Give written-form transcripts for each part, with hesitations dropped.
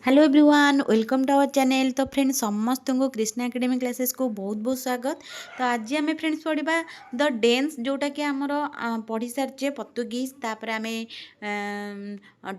Hello everyone, welcome to our channel. तो friends समस्त को कृष्णा एकेडमी क्लासेस को बहुत बहुत स्वागत। तो आज आम फ्रेंड्स पढ़ा द डेन्स जोटा कि आमर पढ़ी सारी पर्तुगीज, तापर आम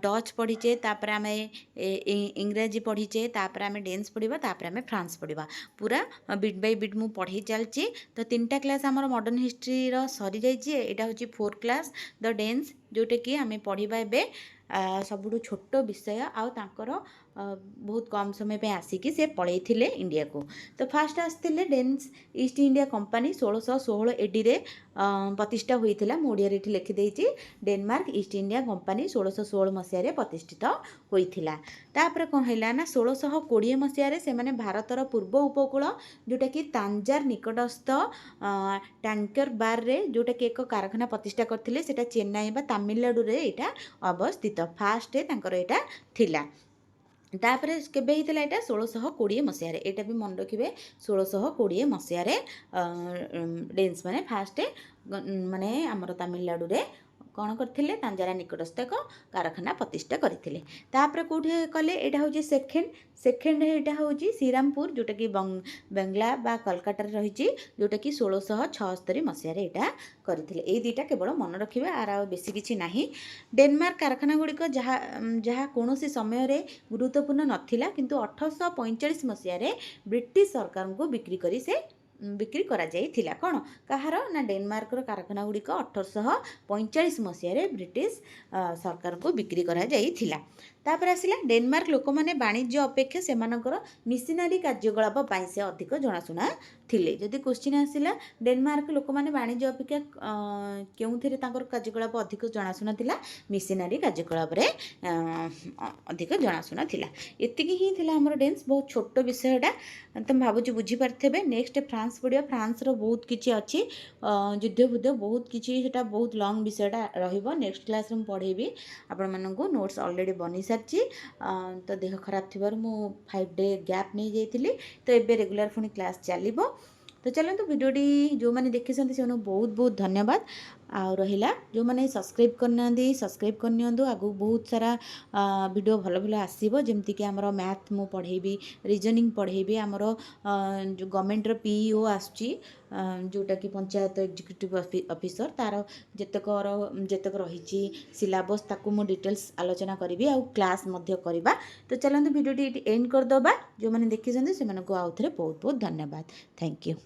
डच पढ़ीचे, तापर आम इंग्राजी पढ़ीचे, तापर आम डेन्स पढ़ा, तापर आम फ्रांस पढ़ा। पूरा बिट बाय बिट मु पढ़ी चलची। तो 3टा क्लास आमर मॉडर्न हिस्ट्री सरी जाइए। यहाँ हूँ 4th क्लास द डेन्स जोटा कि आम पढ़ा एवं सबुठु छोट विषय आउर बहुत कम समय पे आसिकी से पलैथिले इंडिया को। तो फास्ट आसते Danes East India Company 1616 AD रे प्रतिष्ठा होता। मुझे ये लिखिदेची डेनमार्क ईस्ट इंडिया कंपनी 1616 मसीह प्रतिष्ठित होता। तापर कौन है ना 1620 मसीह से भारतर पूर्व उपकूल जोटा कि तांजार निकटस्थ टैंकर बार रे जोटा कि एक कारखाना प्रतिष्ठा करते सेटा चेन्नई बा तमिलनाडु रे एटा अवस्थित। फास्ट यहाँ थिला। तापर केबे हितला एटा 1620 मसीह एटा भी मन रखिए। 1620 मसीह डेन्स माने फास्ट माने आमर तमिलनाडु रे कौन करते तांजारा निकटस्थ एक कारखाना प्रतिष्ठा करते। तापर कौटे कले यहाँ हूँ सेकेंड यहाँ हूँ श्रीरामपुर जोटा कि बंगला बा कलकाता रही जोटा कि 1676 मसीह यहाँ करते। ये दुईटा केवल मन रखिए, आर बेसी किसी ना। डेनमार्क कारखाना गुड़िक जहाँ कौन समय रे गुरुत्वपूर्ण नाथिला, किंतु 1845 मसीह ब्रिटिश सरकार को बिक्री करा जाइथिला। कौन कहार ना डेनमार्क कारखाना गुड़िक 1845 मसीह ब्रिटिश सरकार को बिक्री करा जाइथिला। तापर आसिला डेनमार्क लोक मैंने वाणिज्य अपेक्षा से मिशनरी कार्यकलाप से अधिक जनाशुना थिले। जदि क्वेश्चन आसिला डेनमार्क लोक मैंने वाणिज्य अपेक्षा क्यों कार्यकलाप अधिक जनाशुना थिला, मिशनरी कार्यकलाप अधिक जनाशुना थिला। एतिकी ही थिला हमर डेन्स। बहुत छोट विषयटा तुम भावुची बुझी पारथेबे। नेक्स्ट फ्रांस पढ़िया। फ्रांस रो बहुत किछि अछि, युद्ध बुद्ध बहुत किछि, सेटा बहुत लॉन्ग विषयटा रहिबो। नेक्स्ट क्लास में पढ़ेबी आपण माननकु। नोट्स ऑलरेडी बनी सारछि। तो देह खराब थिबार मु 5 डे गैप नहीं जाइथिली। तो एबे रेगुलर पुणी क्लास चलिबो। तो चलते वीडियोटी जो मैंने देखी से बहुत बहुत धन्यवाद। आ रहा जो मैंने सब्सक्राइब करना सब्सक्राइब करनी आगू बहुत सारा वीडियो भल भल आसो। जमीक आमर मैथ मु पढ़ेबी, रीजनिंग पढ़ेबी, आमर जो गवर्नमेंट पीईओ आसुची जोटा कि पंचायत एग्जीक्यूटिव ऑफिसर, तार जेतक रही सिलेबस ताकू मु डिटेल्स आलोचना करी आ क्लास करवा। तो चलते वीडियोटी एंड करदे। जो मैंने देखी से आउ थे बहुत बहुत धन्यवाद। Thank you.